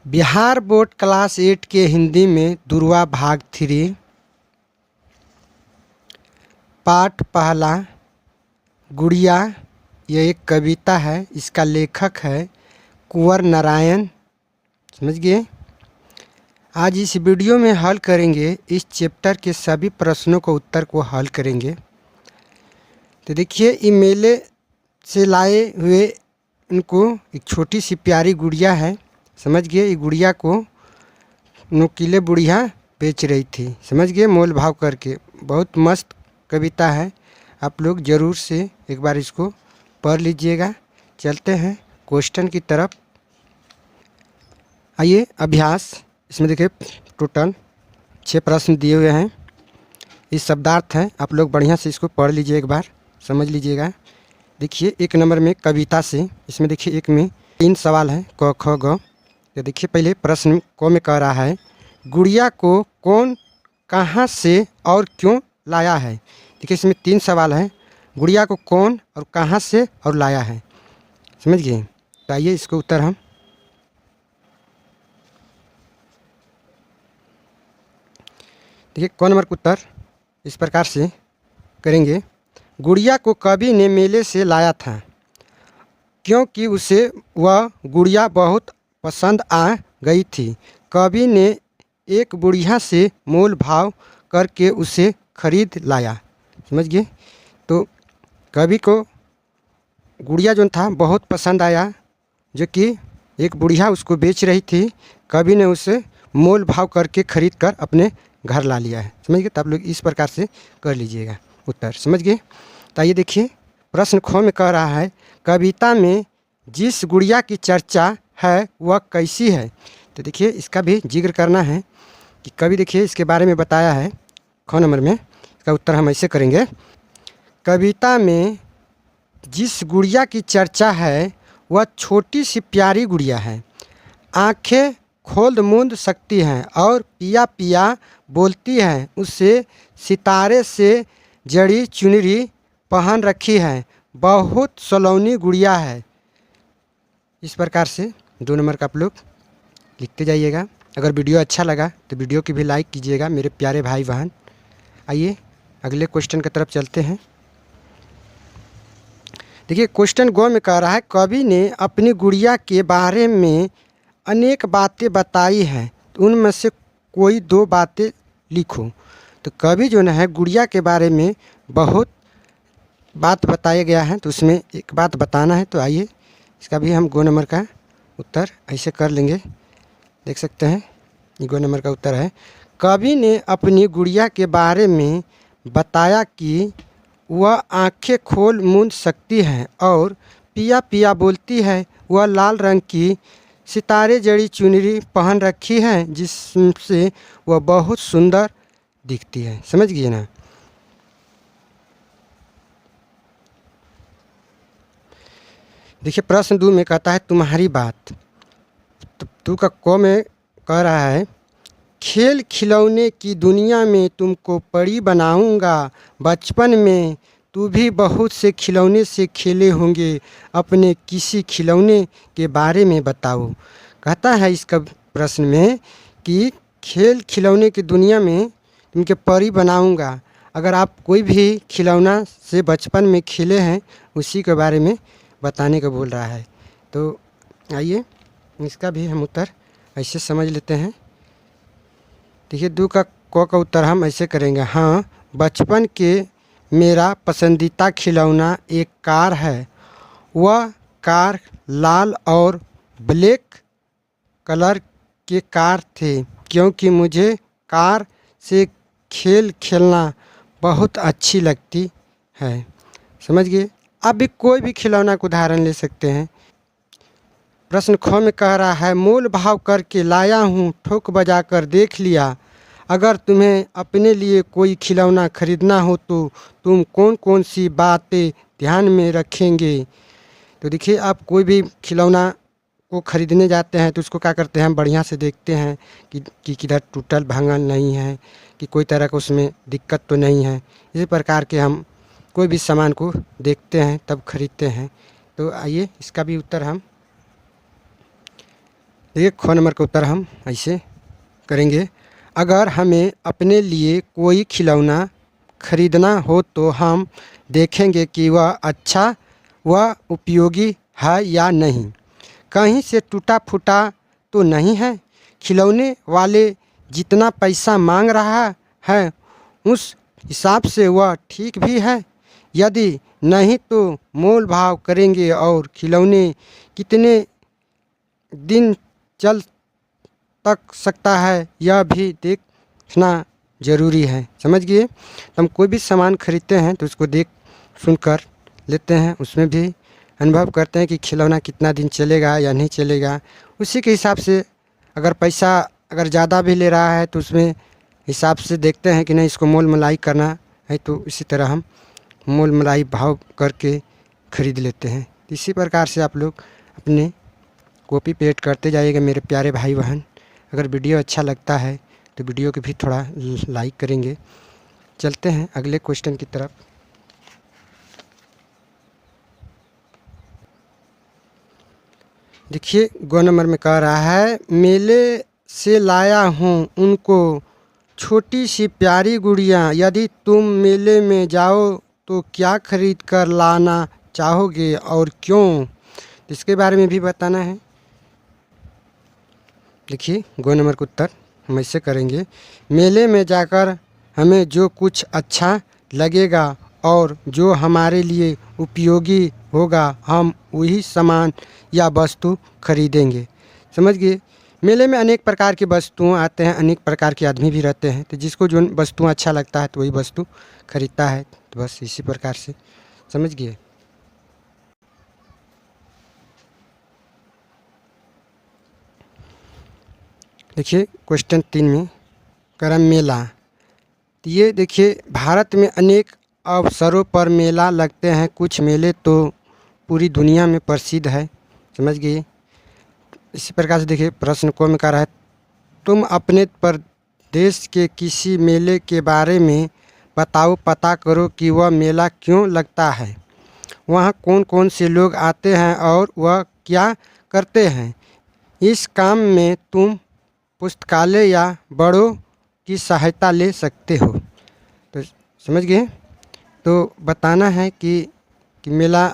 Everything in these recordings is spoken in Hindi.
बिहार बोर्ड क्लास 8 के हिंदी में दुर्वा भाग 3 पाठ पहला गुड़िया। यह एक कविता है। इसका लेखक है कुंवर नारायण। समझ गए। आज इस वीडियो में हल करेंगे इस चैप्टर के सभी प्रश्नों को उत्तर को हल करेंगे। तो देखिए, ये मेले से लाए हुए इनको एक छोटी सी प्यारी गुड़िया है। समझ गए। ये गुड़िया को नुकीले बुढ़िया बेच रही थी। समझ गए, मोल भाव करके। बहुत मस्त कविता है। आप लोग ज़रूर से एक बार इसको पढ़ लीजिएगा। चलते हैं क्वेश्चन की तरफ। आइए, अभ्यास। इसमें देखिए टोटल 6 प्रश्न दिए हुए हैं। ये शब्दार्थ हैं। आप लोग बढ़िया से इसको पढ़ लीजिए, एक बार समझ लीजिएगा। देखिए, 1 नंबर में कविता से, इसमें देखिए 1 में 3 सवाल हैं, क ख ग। तो देखिए, पहले प्रश्न क में कह रहा है गुड़िया को कौन कहाँ से और क्यों लाया है। देखिए, इसमें 3 सवाल हैं। गुड़िया को कौन और कहाँ से और लाया है। समझ गए। तो आइए इसको उत्तर हम देखिए। क नंबर का उत्तर इस प्रकार से करेंगे। गुड़िया को कवि ने मेले से लाया था क्योंकि उसे वह गुड़िया बहुत पसंद आ गई थी। कवि ने एक बुढ़िया से मोल भाव करके उसे खरीद लाया। समझ गए। तो कवि को गुड़िया जो था बहुत पसंद आया, जो कि एक बुढ़िया उसको बेच रही थी। कवि ने उसे मोल भाव करके खरीद कर अपने घर ला लिया है। समझ गए। तो आप लोग इस प्रकार से कर लीजिएगा उत्तर। समझ गए। तो आइए देखिए, प्रश्न ख में कह रहा है कविता में जिस गुड़िया की चर्चा है वह कैसी है। तो देखिए, इसका भी जिक्र करना है कि कवि देखिए इसके बारे में बताया है। ख नंबर में इसका उत्तर हम ऐसे करेंगे। कविता में जिस गुड़िया की चर्चा है वह छोटी सी प्यारी गुड़िया है। आंखें खोल मूंद सकती हैं और पिया पिया बोलती हैं। उसे सितारे से जड़ी चुनरी पहन रखी है। बहुत सलोनी गुड़िया है। इस प्रकार से 2 नंबर का आप लोग लिखते जाइएगा। अगर वीडियो अच्छा लगा तो वीडियो की भी लाइक कीजिएगा मेरे प्यारे भाई बहन। आइए अगले क्वेश्चन की तरफ चलते हैं। देखिए, क्वेश्चन ग में कह रहा है कवि ने अपनी गुड़िया के बारे में अनेक बातें बताई हैं, तो उनमें से कोई 2 बातें लिखो। तो कवि जो है गुड़िया के बारे में बहुत बात बताया गया है, तो उसमें एक बात बताना है। तो आइए इसका भी हम 2 नंबर का उत्तर ऐसे कर लेंगे। देख सकते हैं, ये 2 नंबर का उत्तर है। कवि ने अपनी गुड़िया के बारे में बताया कि वह आंखें खोल मूंद सकती है और पिया पिया बोलती है। वह लाल रंग की सितारे जड़ी चुनरी पहन रखी है जिससे वह बहुत सुंदर दिखती है। समझ गए ना। देखिए, प्रश्न 2 में कहता है तुम्हारी बात। तो तू का क में कह रहा है खेल खिलौने की दुनिया में तुमको परी बनाऊंगा। बचपन में तू भी बहुत से खिलौने से खेले होंगे। अपने किसी खिलौने के बारे में बताओ। कहता है इसका प्रश्न में कि खेल खिलौने की दुनिया में तुमको परी बनाऊंगा। अगर आप कोई भी खिलौना से बचपन में खेले हैं उसी के बारे में बताने को बोल रहा है। तो आइए इसका भी हम उत्तर ऐसे समझ लेते हैं। देखिए, 2 का क का उत्तर हम ऐसे करेंगे। हाँ, बचपन के मेरा पसंदीदा खिलौना एक कार है। वह कार लाल और ब्लैक कलर के कार थे क्योंकि मुझे कार से खेल खेलना बहुत अच्छी लगती है। समझ गए। आप भी कोई भी खिलौना का उदाहरण ले सकते हैं। प्रश्न ख में कह रहा है मोल भाव करके लाया हूँ, ठोक बजा कर देख लिया। अगर तुम्हें अपने लिए कोई खिलौना खरीदना हो तो तुम कौन कौन सी बातें ध्यान में रखेंगे। तो देखिए, आप कोई भी खिलौना को खरीदने जाते हैं तो उसको क्या करते हैं, हम बढ़िया से देखते हैं कि किधर टूटल भांगल नहीं है, कि कोई तरह का उसमें दिक्कत तो नहीं है। इसी प्रकार के हम कोई भी सामान को देखते हैं तब खरीदते हैं। तो आइए इसका भी उत्तर हम देखिए ख नंबर का उत्तर हम ऐसे करेंगे, अगर हमें अपने लिए कोई खिलौना खरीदना हो तो हम देखेंगे कि वह अच्छा व उपयोगी है या नहीं, कहीं से टूटा फूटा तो नहीं है, खिलौने वाले जितना पैसा मांग रहा है उस हिसाब से वह ठीक भी है, यदि नहीं तो मोल भाव करेंगे और खिलौने कितने दिन चल तक सकता है यह भी देखना ज़रूरी है। समझ गए। तो हम कोई भी सामान खरीदते हैं तो उसको देख सुनकर लेते हैं, उसमें भी अनुभव करते हैं कि खिलौना कितना दिन चलेगा या नहीं चलेगा। उसी के हिसाब से अगर पैसा अगर ज़्यादा भी ले रहा है तो उसमें हिसाब से देखते हैं कि नहीं इसको मोल मलाई करना है, तो इसी तरह हम मोल मलाई भाव करके ख़रीद लेते हैं। इसी प्रकार से आप लोग अपने कॉपी पेस्ट करते जाइएगा मेरे प्यारे भाई बहन। अगर वीडियो अच्छा लगता है तो वीडियो को भी थोड़ा लाइक करेंगे। चलते हैं अगले क्वेश्चन की तरफ। देखिए ग नंबर में कह रहा है, मेले से लाया हूँ उनको छोटी सी प्यारी गुड़िया, यदि तुम मेले में जाओ तो क्या खरीद कर लाना चाहोगे और क्यों, इसके बारे में भी बताना है। देखिए ग नंबर का उत्तर हम ऐसे करेंगे, मेले में जाकर हमें जो कुछ अच्छा लगेगा और जो हमारे लिए उपयोगी होगा हम वही सामान या वस्तु खरीदेंगे। समझ गए। मेले में अनेक प्रकार की वस्तुएं आते हैं, अनेक प्रकार के आदमी भी रहते हैं, तो जिसको जो वस्तु अच्छा लगता है तो वही वस्तु खरीदता है। तो बस इसी प्रकार से समझ गए। देखिए क्वेश्चन 3 में करम मेला, तो ये देखिए भारत में अनेक अवसरों पर मेला लगते हैं, कुछ मेले तो पूरी दुनिया में प्रसिद्ध है। समझ गए। इसी प्रकार से देखिए प्रश्न को में कह रहा है, तुम अपने प्रदेश के किसी मेले के बारे में बताओ, पता करो कि वह मेला क्यों लगता है, वहाँ कौन कौन से लोग आते हैं और वह क्या करते हैं। इस काम में तुम पुस्तकालय या बड़ों की सहायता ले सकते हो। तो समझ गए। तो बताना है कि मेला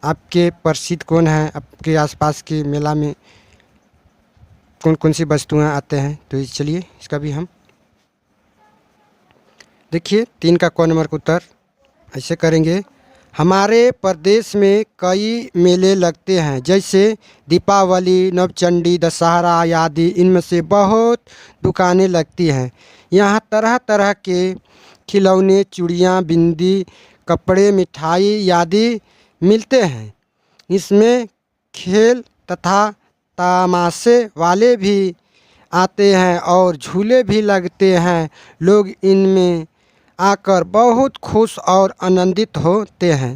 आपके प्रसिद्ध कौन है, आपके आसपास के मेला में कौन कौन सी वस्तुएं आते हैं। तो चलिए इसका भी हम देखिए 3 का क नंबर का उत्तर ऐसे करेंगे, हमारे प्रदेश में कई मेले लगते हैं, जैसे दीपावली, नवचंडी, दशहरा आदि। इनमें से बहुत दुकानें लगती हैं। यहाँ तरह तरह के खिलौने, चूड़ियाँ, बिंदी, कपड़े, मिठाई आदि मिलते हैं। इसमें खेल तथा तमाशे वाले भी आते हैं और झूले भी लगते हैं। लोग इनमें आकर बहुत खुश और आनंदित होते हैं।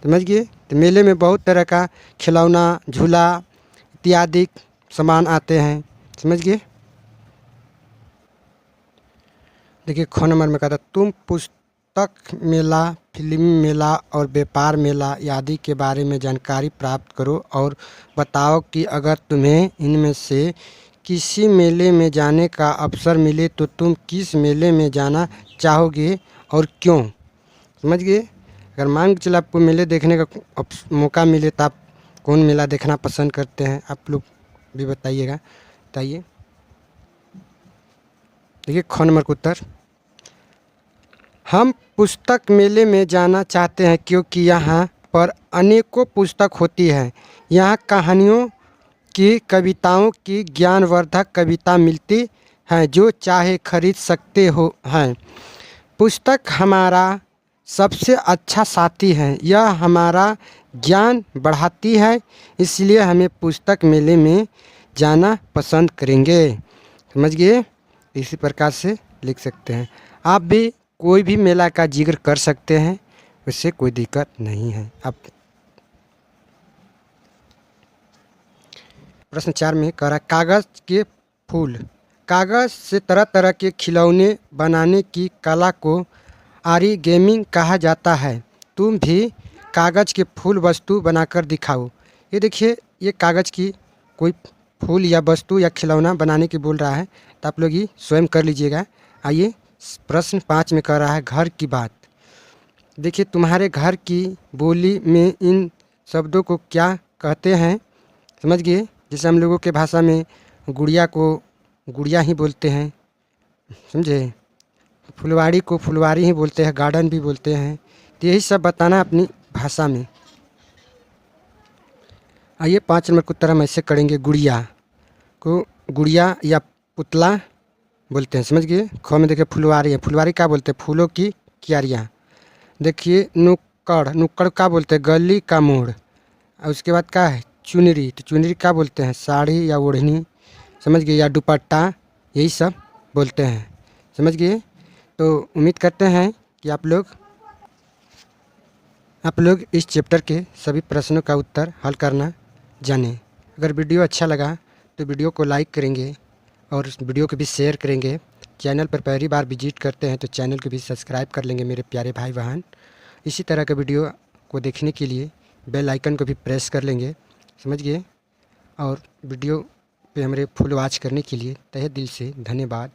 समझ गए। तो मेले में बहुत तरह का खिलौना, झूला इत्यादि सामान आते हैं। समझ गए। देखिए ख नंबर में कहता, तुम पुस्तक मेला, फिल्म मेला और व्यापार मेला आदि के बारे में जानकारी प्राप्त करो और बताओ कि अगर तुम्हें इनमें से किसी मेले में जाने का अवसर मिले तो तुम किस मेले में जाना चाहोगे और क्यों। समझ गए। अगर मान के चलो आपको मेले देखने का मौका मिले तो आप कौन मेला देखना पसंद करते हैं, आप लोग भी बताइएगा। बताइए। देखिए ख नंबर का उत्तर, हम पुस्तक मेले में जाना चाहते हैं क्योंकि यहाँ पर अनेकों पुस्तक होती है। यहाँ कहानियों की, कविताओं की, ज्ञानवर्धक कविता मिलती हैं जो चाहे खरीद सकते हो हैं। पुस्तक हमारा सबसे अच्छा साथी है, यह हमारा ज्ञान बढ़ाती है, इसलिए हमें पुस्तक मेले में जाना पसंद करेंगे। समझ गए। इसी प्रकार से लिख सकते हैं। आप भी कोई भी मेला का जिक्र कर सकते हैं, उससे कोई दिक्कत नहीं है। आप प्रश्न 4 में कह रहा, कागज़ के फूल, कागज़ से तरह तरह के खिलौने बनाने की कला को ऑरिगेमी कहा जाता है। तुम भी कागज़ के फूल वस्तु बनाकर दिखाओ। ये देखिए ये कागज़ की कोई फूल या वस्तु या खिलौना बनाने की बोल रहा है, तो आप लोग ये स्वयं कर लीजिएगा। आइए प्रश्न 5 में कह रहा है घर की बात। देखिए तुम्हारे घर की बोली में इन शब्दों को क्या कहते हैं, समझ गए। जैसे हम लोगों के भाषा में गुड़िया को गुड़िया ही बोलते हैं, समझे। फुलवाड़ी को फुलवारी ही बोलते हैं, गार्डन भी बोलते हैं। तो यही सब बताना अपनी भाषा में। आइए 5 नंबर का उत्तर हम ऐसे करेंगे, गुड़िया को गुड़िया या पुतला बोलते हैं, समझ गए। ख में देखिए फुलवारी है, फुलवारी क्या बोलते हैं, फूलों की क्यारियाँ। देखिए नुक्कड़, नुक्कड़ क्या बोलते हैं, गली का मोड़। और उसके बाद क्या है, चुनरी, तो चुनरी क्या बोलते हैं, साड़ी या ओढ़नी, समझ गए, या दुपट्टा, यही सब बोलते हैं, समझ गए। तो उम्मीद करते हैं कि आप लोग इस चैप्टर के सभी प्रश्नों का उत्तर हल करना जानें। अगर वीडियो अच्छा लगा तो वीडियो को लाइक करेंगे और उस वीडियो को भी शेयर करेंगे। चैनल पर पहली बार विजिट करते हैं तो चैनल को भी सब्सक्राइब कर लेंगे मेरे प्यारे भाई बहन। इसी तरह के वीडियो को देखने के लिए बेल आइकन को भी प्रेस कर लेंगे, समझ गए। और वीडियो पे हमारे फुल वॉच करने के लिए तहे दिल से धन्यवाद।